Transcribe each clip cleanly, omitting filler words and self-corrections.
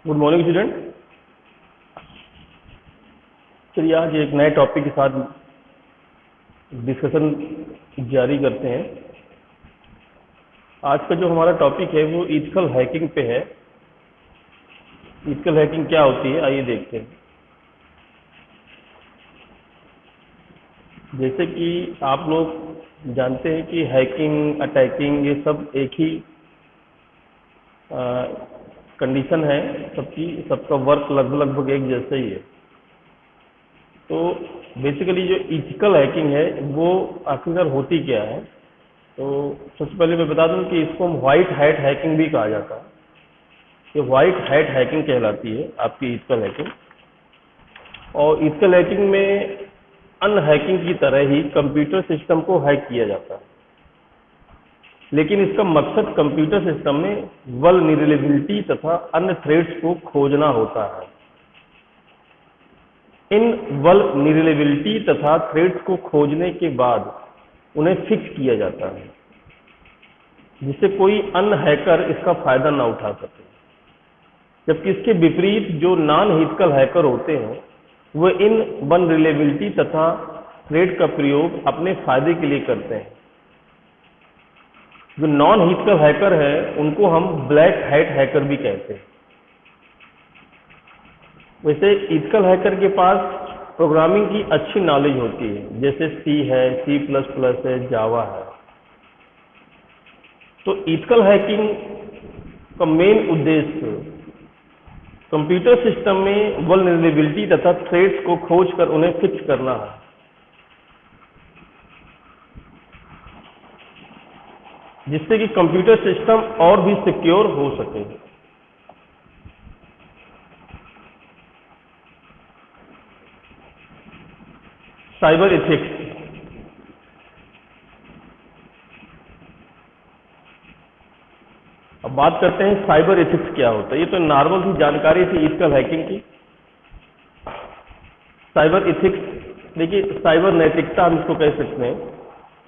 Good morning student. चलिए आज एक नए टॉपिक के साथ डिस्कशन जारी करते हैं। आज का जो हमारा टॉपिक है वो इथिकल हैकिंग पे है। इथिकल हैकिंग क्या होती है आइए देखते हैं। जैसे कि आप लोग जानते हैं कि हैकिंग, अटैकिंग ये सब एक ही कंडीशन है सबकी, सबका वर्क लगभग एक जैसा ही है। तो बेसिकली जो इथिकल हैकिंग है वो आखिरकार होती क्या है, तो सबसे पहले मैं बता दूं कि इसको हम व्हाइट हैट हैकिंग भी कहा जाता है। ये व्हाइट हैट हैकिंग कहलाती है आपकी इथिकल हैकिंग। और इथिकल हैकिंग में अनहैकिंग की तरह ही कंप्यूटर सिस्टम को हैक किया जाता है, लेकिन इसका मकसद कंप्यूटर सिस्टम में वल्नरेबिलिटी तथा अन्य थ्रेड्स को खोजना होता है। इन वल्नरेबिलिटी तथा थ्रेड्स को खोजने के बाद उन्हें फिक्स किया जाता है, जिससे कोई अन्य हैकर इसका फायदा ना उठा सके। जबकि इसके विपरीत जो नॉन इथिकल हैकर होते हैं वो इन वल्नरेबिलिटी तथा थ्रेड का प्रयोग अपने फायदे के लिए करते हैं। जो नॉन इथिकल हैकर है उनको हम ब्लैक हैट हैकर भी कहते हैं। वैसे इथिकल हैकर के पास प्रोग्रामिंग की अच्छी नॉलेज होती है, जैसे सी है, C++ है, जावा है। तो इथिकल हैकिंग का मेन उद्देश्य कंप्यूटर सिस्टम में वल्नरेबिलिटी तथा थ्रेड्स को खोजकर उन्हें फिक्स करना है, जिससे कि कंप्यूटर सिस्टम और भी सिक्योर हो सके। Cyber ethics. अब बात करते हैं साइबर एथिक्स क्या होता है। ये तो नॉर्मल सी जानकारी थी इथिकल हैकिंग की। साइबर एथिक्स देखिए, साइबर नैतिकता हम इसको कह सकते हैं।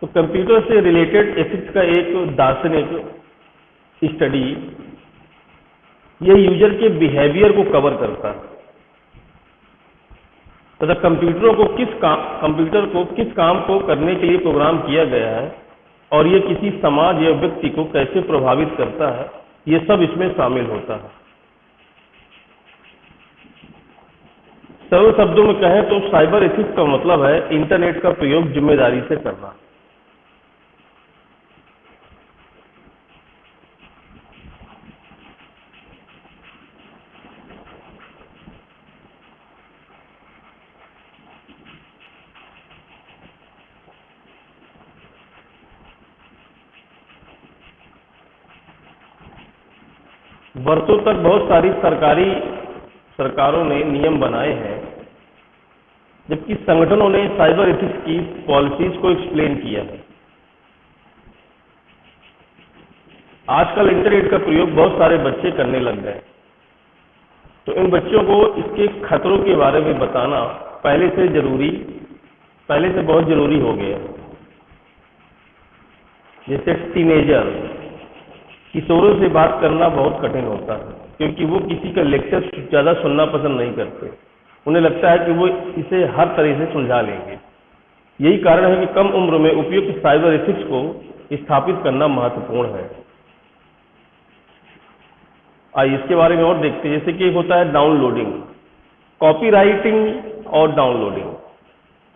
तो कंप्यूटर से रिलेटेड एथिक्स का एक दार्शनिक स्टडी यह यूजर के बिहेवियर को कवर करता है तथा कंप्यूटर को किस काम को करने के लिए प्रोग्राम किया गया है और ये किसी समाज या व्यक्ति को कैसे प्रभावित करता है, ये सब इसमें शामिल होता है। सरल शब्दों में कहें तो साइबर एथिक्स का मतलब है इंटरनेट का प्रयोग जिम्मेदारी से करना। वर्षों तक बहुत सारी सरकारों ने नियम बनाए हैं, जबकि संगठनों ने साइबर एथिक्स की पॉलिसीज को एक्सप्लेन किया है। आजकल इंटरनेट का प्रयोग बहुत सारे बच्चे करने लग गए, तो इन बच्चों को इसके खतरों के बारे में बताना पहले से बहुत जरूरी हो गया। जैसे टीनेजर, किशोरों से बात करना बहुत कठिन होता है, क्योंकि वो किसी का लेक्चर ज़्यादा सुनना पसंद नहीं करते। उन्हें लगता है कि वो इसे हर तरह से सुलझा लेंगे। यही कारण है कि कम उम्र में उपयुक्त साइबर एथिक्स को स्थापित करना महत्वपूर्ण है। आइए इसके बारे में और देखते हैं। जैसे कि होता है डाउनलोडिंग, कॉपीराइटिंग और डाउनलोडिंग।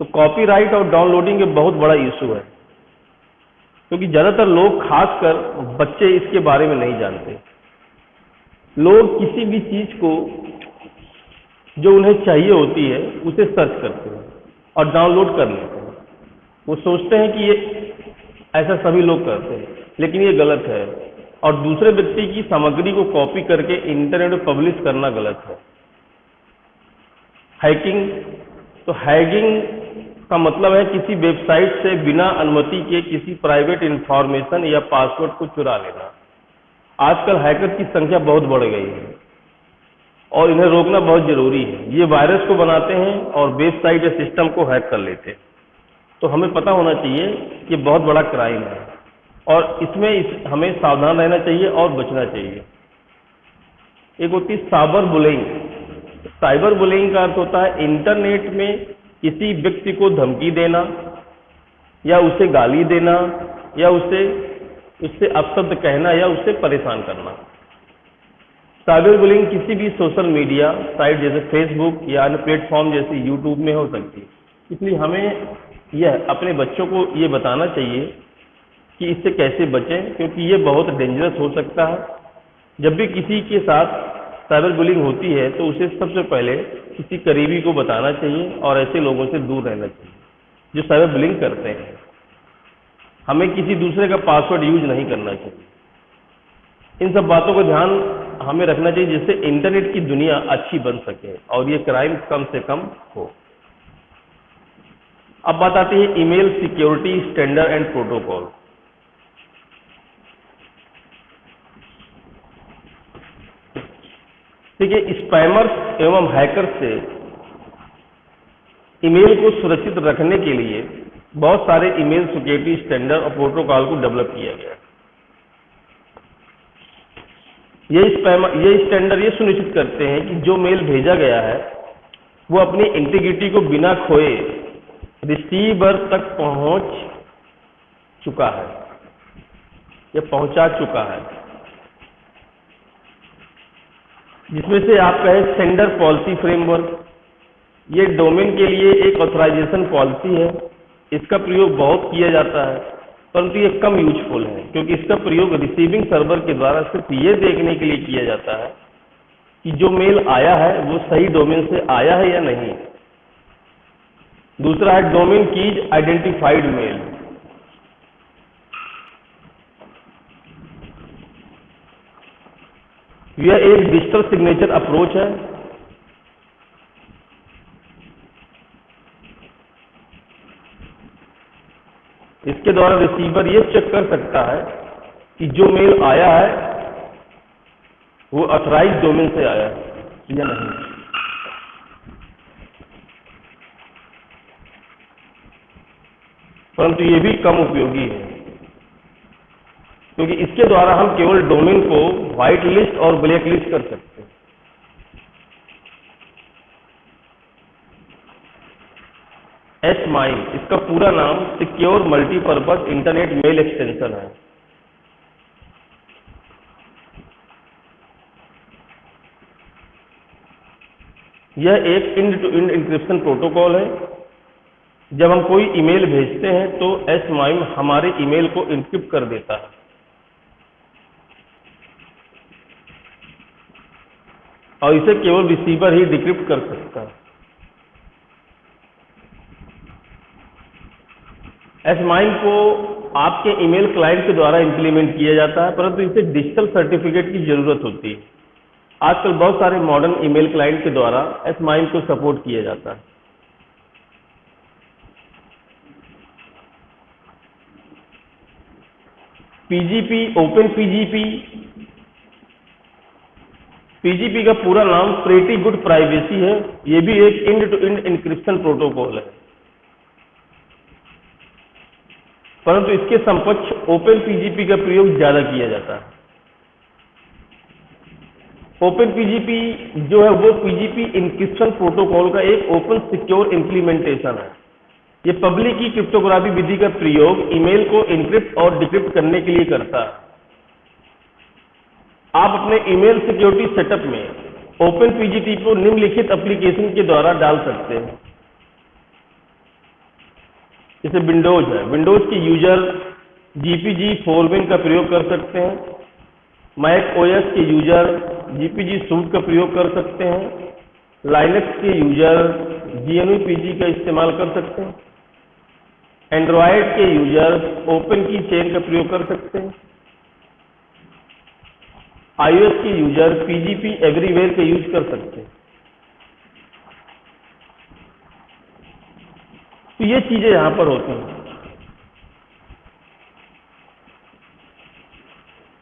तो कॉपीराइट और डाउनलोडिंग एक बहुत बड़ा इशू है, क्योंकि ज़्यादातर लोग, खासकर बच्चे, इसके बारे में नहीं जानते। लोग किसी भी चीज़ को जो उन्हें चाहिए होती है उसे सर्च करते हैं और डाउनलोड कर लेते हैं। वो सोचते हैं कि ये ऐसा सभी लोग करते हैं, लेकिन ये गलत है। और दूसरे व्यक्ति की सामग्री को कॉपी करके इंटरनेट पर पब्लिश करना गलत है। हैकिंग, तो हैकिंग का मतलब है किसी वेबसाइट से बिना अनुमति के किसी प्राइवेट इंफॉर्मेशन या पासवर्ड को चुरा लेना। आजकल हैकर की संख्या बहुत बढ़ गई है और इन्हें रोकना बहुत जरूरी है। ये वायरस को बनाते हैं और वेबसाइट या सिस्टम को हैक कर लेते हैं। तो हमें पता होना चाहिए कि बहुत बड़ा क्राइम है और इसमें हमें सावधान रहना चाहिए और बचना चाहिए। एक होती है साइबर बुलिंग। साइबर बुलिंग का अर्थ होता है इंटरनेट में किसी व्यक्ति को धमकी देना या उसे गाली देना या उससे अपशब्द कहना या उससे परेशान करना। साइबर बुलिंग किसी भी सोशल मीडिया साइट जैसे फेसबुक या अन्य प्लेटफॉर्म जैसे यूट्यूब में हो सकती है। इसलिए हमें यह अपने बच्चों को ये बताना चाहिए कि इससे कैसे बचें, क्योंकि ये बहुत डेंजरस हो सकता है। जब भी किसी के साथ साइबर बुलिंग होती है तो उसे सबसे पहले किसी करीबी को बताना चाहिए और ऐसे लोगों से दूर रहना चाहिए जो साइबर बुलिंग करते हैं। हमें किसी दूसरे का पासवर्ड यूज नहीं करना चाहिए। इन सब बातों का ध्यान हमें रखना चाहिए जिससे इंटरनेट की दुनिया अच्छी बन सके और ये क्राइम कम से कम हो। अब बात आती है email security standard and protocol. देखिए, स्पैमर्स एवं हैकर्स से ईमेल को सुरक्षित रखने के लिए बहुत सारे ईमेल सिक्योरिटी स्टैंडर्ड और प्रोटोकॉल को डेवलप किया गया। ये स्टैंडर्ड ये सुनिश्चित करते हैं कि जो मेल भेजा गया है वो अपनी इंटीग्रिटी को बिना खोए रिसीवर तक पहुंच चुका है या पहुंचा चुका है। जिसमें से आपका है सेंडर पॉलिसी फ्रेमवर्क। ये डोमेन के लिए एक ऑथराइजेशन पॉलिसी है। इसका प्रयोग बहुत किया जाता है, परंतु ये कम यूजफुल है क्योंकि इसका प्रयोग रिसीविंग सर्वर के द्वारा सिर्फ ये देखने के लिए किया जाता है कि जो मेल आया है वो सही डोमेन से आया है या नहीं। दूसरा है डोमेन कीज आइडेंटिफाइड मेल। यह एक डिजिटल सिग्नेचर अप्रोच है। इसके द्वारा रिसीवर यह चेक कर सकता है कि जो मेल आया है वो ऑथराइज्ड डोमेन से आया है या नहीं। परंतु ये भी कम उपयोगी है क्योंकि इसके द्वारा हम केवल डोमेन को व्हाइट लिस्ट और ब्लैक लिस्ट कर सकते हैं। SMIME इसका पूरा नाम secure multipurpose internet mail extension है। यह एक end to end encryption protocol है। जब हम कोई ईमेल भेजते हैं तो SMIME हमारे ईमेल को इंक्रिप्ट कर देता है और इसे केवल रिसीवर ही डिक्रिप्ट कर सकता है। SMIME को आपके ईमेल क्लाइंट के द्वारा इंप्लीमेंट किया जाता है, परंतु इसे डिजिटल सर्टिफिकेट की जरूरत होती है। आजकल बहुत सारे मॉडर्न ईमेल क्लाइंट के द्वारा SMIME को सपोर्ट किया जाता है। PGP, ओपन PGP का पूरा नाम प्रेटी गुड प्राइवेसी है। यह भी एक end to end encryption protocol है, परंतु इसके समकक्ष ओपन PGP का प्रयोग ज्यादा किया जाता है। ओपन PGP जो है वो PGP इंक्रिप्शन प्रोटोकॉल का एक ओपन सिक्योर इंप्लीमेंटेशन है। ये पब्लिक की क्रिप्टोग्राफी विधि का प्रयोग ईमेल को इनक्रिप्ट और डिक्रिप्ट करने के लिए करता है। आप अपने ईमेल सिक्योरिटी सेटअप में ओपन PGP को निम्नलिखित एप्लीकेशन के द्वारा डाल सकते हैं। जैसे विंडोज है, विंडोज के यूजर GPG फोरविन का प्रयोग कर सकते हैं। मैक OS के यूजर GPG सूट का प्रयोग कर सकते हैं। लाइनक्स के यूजर GNU PG का इस्तेमाल कर सकते हैं। एंड्रॉयड के यूजर ओपन की चेन का प्रयोग कर सकते हैं। iOS के यूजर PGP एवरीवेयर का यूज कर सकते हैं। तो ये चीजें यहां पर होती हैं।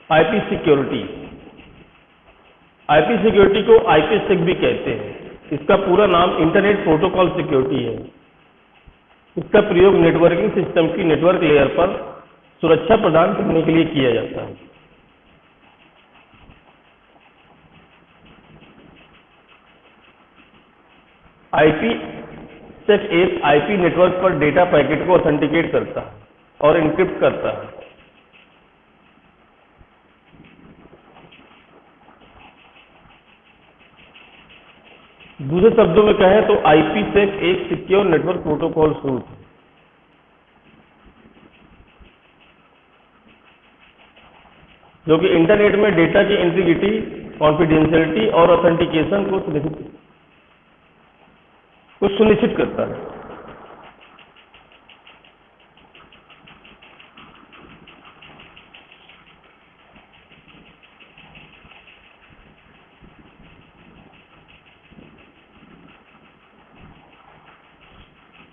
IP सिक्योरिटी को IPsec भी कहते हैं। इसका पूरा नाम इंटरनेट प्रोटोकॉल सिक्योरिटी है। इसका प्रयोग नेटवर्किंग सिस्टम की नेटवर्क लेयर पर सुरक्षा प्रदान करने के लिए किया जाता है। IPsec एक IP नेटवर्क पर डेटा पैकेट को ऑथेंटिकेट करता है और एन्क्रिप्ट करता है। दूसरे शब्दों में कहें तो IPsec एक सिक्योर नेटवर्क प्रोटोकॉल सूट है, जो कि इंटरनेट में डेटा की इंटीग्रिटी, कॉन्फिडेंशियलिटी और ऑथेंटिकेशन को सुनिश्चित करता है।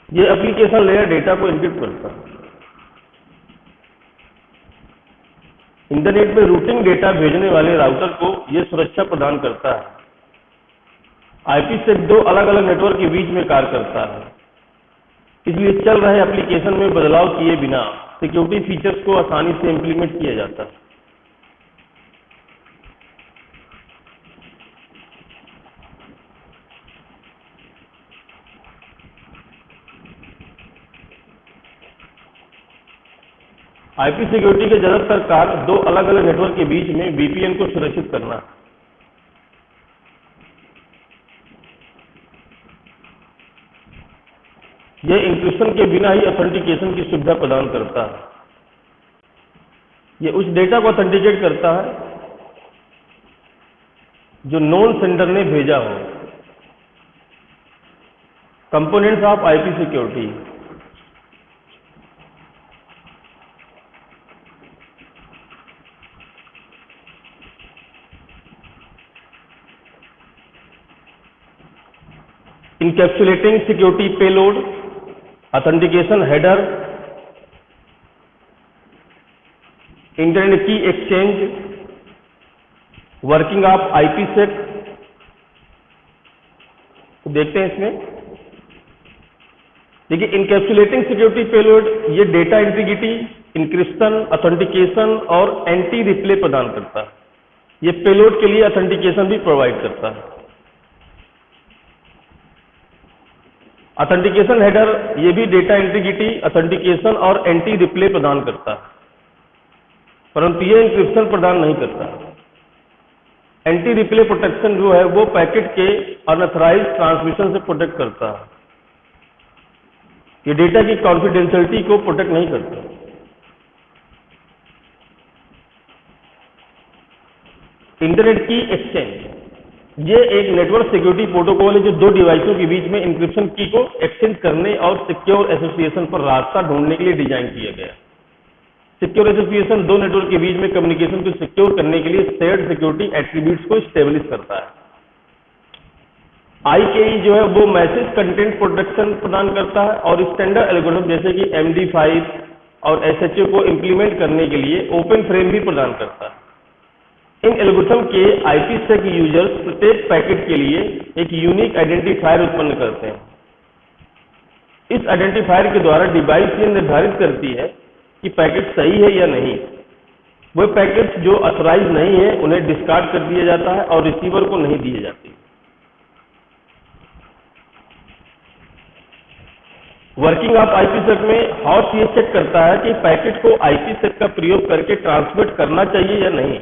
ये एप्लीकेशन लेयर डेटा को एन्क्रिप्ट करता है। इंटरनेट में रूटिंग डेटा भेजने वाले राउटर को यह सुरक्षा प्रदान करता है। IPsec दो अलग अलग नेटवर्क के बीच में कार्य करता है, इसलिए चल रहे एप्लीकेशन में बदलाव किए बिना सिक्योरिटी फीचर्स को आसानी से इंप्लीमेंट किया जाता है। IP सिक्योरिटी के ज्यादातर कार्य दो अलग अलग नेटवर्क के बीच में VPN को सुरक्षित करना है। यह इंक्रिप्शन के बिना ही ऑथेंटिकेशन की सुविधा प्रदान करता है। यह उस डेटा को ऑथेंटिकेट करता है जो नोन सेंडर ने भेजा हो। Components of IP security. Encapsulating security payload, authentication header, internet key exchange, working of IPsec। देखते हैं इसमें, देखिए इनकैप्सुलेटिंग सिक्योरिटी पेलोड ये डेटा इंटीग्रिटी, इंक्रिप्शन, ऑथेंटिकेशन और एंटी रिप्ले प्रदान करता है। ये पेलोड के लिए ऑथेंटिकेशन भी प्रोवाइड करता है। ऑथेंटिकेशन हेडर ये भी डेटा इंटीग्रिटी, ऑथेंटिकेशन और एंटी रिप्ले प्रदान करता है, परंतु ये इंक्रिप्शन प्रदान नहीं करता। एंटी रिप्ले प्रोटेक्शन जो है वो पैकेट के अनऑथराइज्ड ट्रांसमिशन से प्रोटेक्ट करता है। ये डेटा की कॉन्फिडेंशियलिटी को प्रोटेक्ट नहीं करता। इंटरनेट की एक्सचेंज ये एक नेटवर्क सिक्योरिटी प्रोटोकॉल है जो दो डिवाइसों के बीच में इंक्रिप्शन की को एक्सचेंज करने और सिक्योर एसोसिएशन पर रास्ता ढूंढने के लिए डिजाइन किया गया। सिक्योर एसोसिएशन दो नेटवर्क के बीच में कम्युनिकेशन को सिक्योर करने के लिए शेयर्ड सिक्योरिटी एट्रीब्यूट्स को स्टेब्लिश करता है। IKE जो है वो मैसेज कंटेंट प्रोटेक्शन प्रदान करता है और स्टैंडर्ड एल्गोरिथम जैसे कि MD5 और SHA को इंप्लीमेंट करने के लिए ओपन फ्रेम भी प्रदान करता है। इन एल्गोरिथम के IPsec यूजर्स प्रत्येक पैकेट के लिए एक यूनिक आइडेंटिफायर उत्पन्न करते हैं। इस आइडेंटिफायर के द्वारा डिवाइस ये निर्धारित करती है कि पैकेट सही है या नहीं। वह पैकेट्स जो ऑथराइज नहीं है उन्हें डिस्कार्ड कर दिया जाता है और रिसीवर को नहीं दिए जाते। वर्किंग ऑफ IPsec में हॉस्ट ये चेक करता है कि पैकेट को IPsec का प्रयोग करके ट्रांसमिट करना चाहिए या नहीं।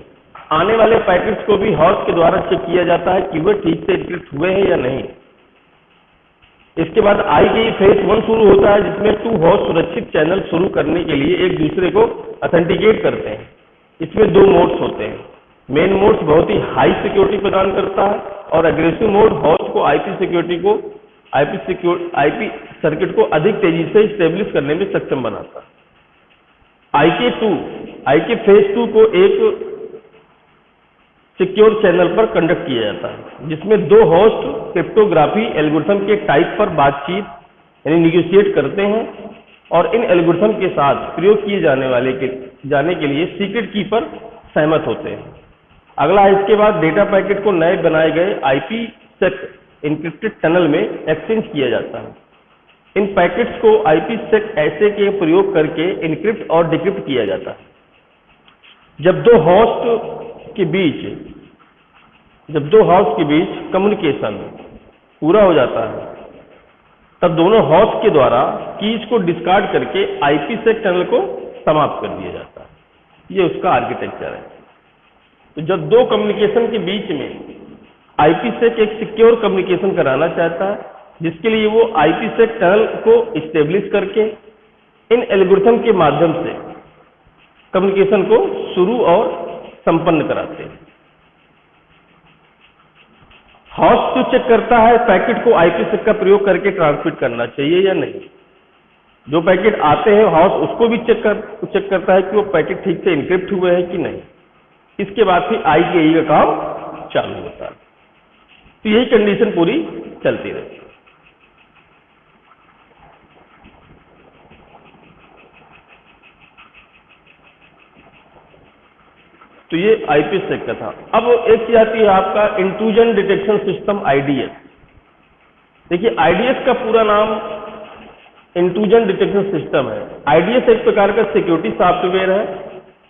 आने वाले पैकेट्स को भी हॉस्ट के द्वारा चेक किया जाता है कि वे ठीक से एन्क्रिप्ट हुए हैं या नहीं। इसके बाद IKE फेज 1 शुरू होता है, जिसमें 2 होस्ट सुरक्षित चैनल शुरू करने के लिए एक दूसरे को ऑथेंटिकेट करते हैं। इसमें 2 मोड्स होते हैं। मेन मोड्स बहुत ही हाई सिक्योरिटी प्रदान करता है और एग्रेसिव मोड होस्ट को IP सर्किट को अधिक तेजी से स्टेब्लिश करने में सक्षम बनाता है। IK फेज 2 को एक सिक्योर चैनल पर कंडक्ट किया जाता है, जिसमें 2 होस्ट क्रिप्टोग्राफी एल्गोरिथम के टाइप पर बातचीत यानी निगोशिएट करते हैं और इन एल्गोरिथम के साथ प्रयोग किए जाने के लिए सीक्रेट की पर सहमत होते हैं। अगला इसके बाद डेटा पैकेट को नए बनाए गए IPsec इंक्रिप्टेड टनल में एक्सचेंज किया जाता है। इन पैकेट्स को IPsec ऐसे के प्रयोग करके इनक्रिप्ट और डिक्रिप्ट किया जाता है। जब दो होस्ट के बीच कम्युनिकेशन पूरा हो जाता है तब दोनों हॉस्ट के द्वारा कीज को डिस्कार्ड करके IPsec टनल को समाप्त कर दिया जाता है। ये उसका आर्किटेक्चर है। तो जब दो कम्युनिकेशन के बीच में IPsec एक सिक्योर कम्युनिकेशन कराना चाहता है, जिसके लिए वो IPsec टनल को इस्टेब्लिश करके इन एल्गोरिथम के माध्यम से कम्युनिकेशन को शुरू और संपन्न कराते हैं। हॉस्ट तो चेक करता है पैकेट को IPsec का प्रयोग करके ट्रांसमिट करना चाहिए या नहीं। जो पैकेट आते हैं हॉस्ट उसको भी चेक करता है कि वो पैकेट ठीक से इनक्रिप्ट हुए हैं कि नहीं। इसके बाद फिर IKE का काम चालू होता है। तो यही कंडीशन पूरी चलती रहती है। तो ये IPsec का था। अब एक चीज आती है आपका इंट्रूजन डिटेक्शन सिस्टम IDS। देखिए IDS का पूरा नाम इंट्रूजन डिटेक्शन सिस्टम है। IDS एक प्रकार का सिक्योरिटी सॉफ्टवेयर है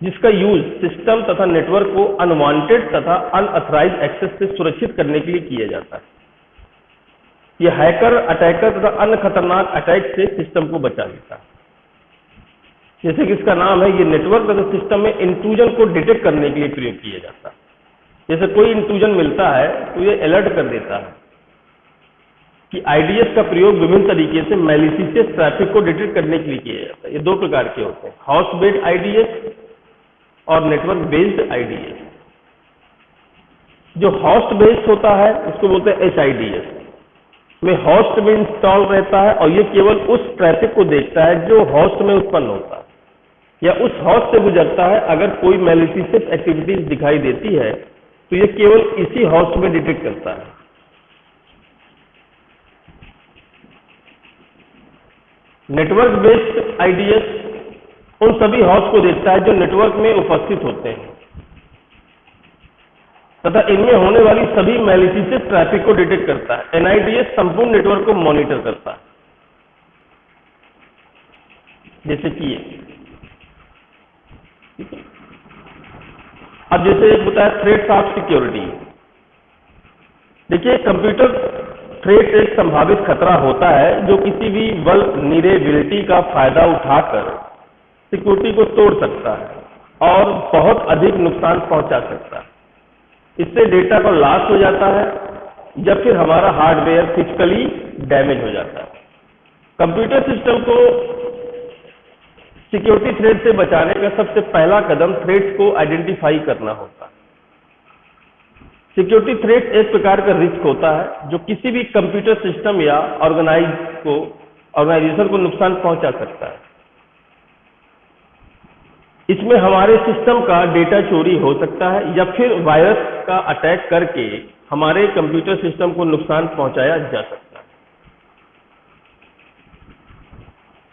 जिसका यूज सिस्टम तथा नेटवर्क को अनवांटेड तथा अनऑथराइज्ड एक्सेस से सुरक्षित करने के लिए किया जाता है। यह हैकर, अटैकर तथा अन्य खतरनाक अटैक से सिस्टम को बचा लेता है। जैसे कि इसका नाम है, ये नेटवर्क तथा सिस्टम में इंट्रूजन को डिटेक्ट करने के लिए प्रयोग किया जाता है। जैसे कोई इंट्रूजन मिलता है तो ये अलर्ट कर देता है कि IDS का प्रयोग विभिन्न तरीके से मैलिशियस ट्रैफिक को डिटेक्ट करने के लिए किया जाता है। ये दो प्रकार के होते हैं, होस्ट बेस्ड IDS और नेटवर्क बेस्ड IDS। जो होस्ट बेस्ड होता है उसको बोलते हैं HIDS, में होस्ट में इंस्टॉल रहता है और ये केवल उस ट्रैफिक को देखता है जो होस्ट में उत्पन्न होता है या उस होस्ट से गुजरता है। अगर कोई मैलिशियस एक्टिविटीज दिखाई देती है तो ये केवल इसी होस्ट में डिटेक्ट करता है। नेटवर्क बेस्ड IDS उन सभी होस्ट को देखता है जो नेटवर्क में उपस्थित होते हैं तथा इनमें होने वाली सभी मैलिशियस ट्रैफिक को डिटेक्ट करता है। NIDS संपूर्ण नेटवर्क को मॉनिटर करता है। जैसे कि अब जैसे एक बताया थ्रेट्स ऑफ सिक्योरिटी। देखिए कंप्यूटर थ्रेट एक संभावित खतरा होता है जो किसी भी वल्नरेबिलिटी का फायदा उठाकर सिक्योरिटी को तोड़ सकता है और बहुत अधिक नुकसान पहुंचा सकता है। इससे डेटा का लॉस हो जाता है या फिर हमारा हार्डवेयर फिजिकली डैमेज हो जाता है। कंप्यूटर सिस्टम को सिक्योरिटी थ्रेट से बचाने का सबसे पहला कदम थ्रेट्स को आइडेंटिफाई करना होता है। सिक्योरिटी थ्रेट एक प्रकार का रिस्क होता है जो किसी भी कंप्यूटर सिस्टम या ऑर्गेनाइजेशन को नुकसान पहुंचा सकता है। इसमें हमारे सिस्टम का डेटा चोरी हो सकता है या फिर वायरस का अटैक करके हमारे कंप्यूटर सिस्टम को नुकसान पहुंचाया जा सकता है।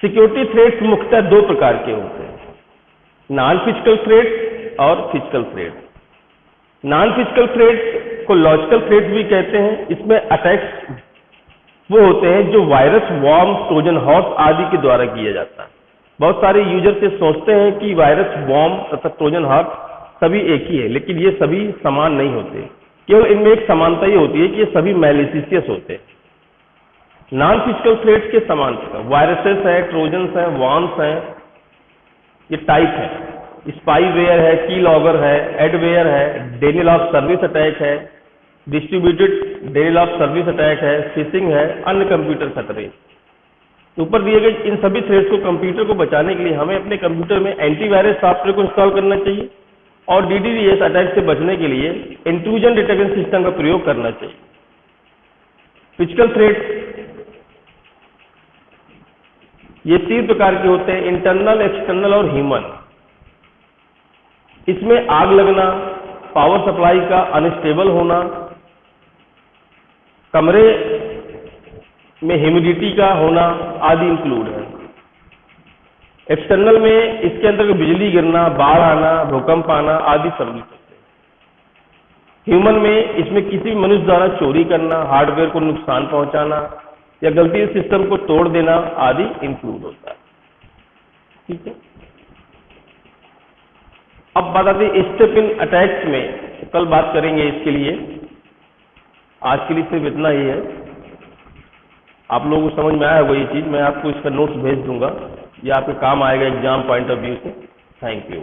सिक्योरिटी थ्रेट्स मुख्यतः दो प्रकार के होते हैं, नॉन फिजिकल थ्रेट और physical threat. Non physical threat को लॉजिकल थ्रेट भी कहते हैं। इसमें अटैक्स वो होते हैं जो वायरस, वॉर्म, ट्रोजन हॉर्स आदि के द्वारा किया जाता है। बहुत सारे यूजर से सोचते हैं कि वायरस, वॉर्म तथा ट्रोजन हॉर्स सभी एक ही है, लेकिन ये सभी समान नहीं होते। केवल इनमें एक समानता ये होती है कि ये सभी मैलिशियस होते हैं। नॉन फिजिकल थ्रेट्स के समान वायरसेस है, ट्रोजन्स है, वॉर्म्स है, ये टाइप है। स्पाईवेयर है, कीलॉगर है, एडवेयर है, डेनियल ऑफ सर्विस अटैक है, distributed Daniel of service attack है, फिशिंग है, अन्य कंप्यूटर खतरे। ऊपर दिए गए इन सभी थ्रेट्स को कंप्यूटर को बचाने के लिए हमें अपने कंप्यूटर में एंटीवायरस सॉफ्टवेयर को इंस्टॉल करना चाहिए और DDoS अटैक से बचने के लिए इंट्रूजन डिटेक्शन सिस्टम का प्रयोग करना चाहिए। फिजिकल थ्रेट्स ये तीन प्रकार के होते हैं, इंटरनल, एक्सटर्नल और ह्यूमन। इसमें आग लगना, पावर सप्लाई का अनस्टेबल होना, कमरे में ह्यूमिडिटी का होना आदि इंक्लूड है। एक्सटर्नल में इसके अंदर बिजली गिरना, बाढ़ आना, भूकंप आना आदि सम्मिलित होते हैं। ह्यूमन में इसमें किसी भी मनुष्य द्वारा चोरी करना, हार्डवेयर को नुकसान पहुंचाना या गलती से सिस्टम को तोड़ देना आदि इंक्लूड होता है। ठीक है, अब बात आती है स्टेप इन अटैक्स में। कल बात करेंगे इसके लिए, आज के लिए सिर्फ इतना ही है। आप लोगों को समझ में आया होगा ये चीज़, मैं आपको इसका नोट्स भेज दूंगा, ये आपके काम आएगा एग्जाम पॉइंट ऑफ व्यू से। Thank you.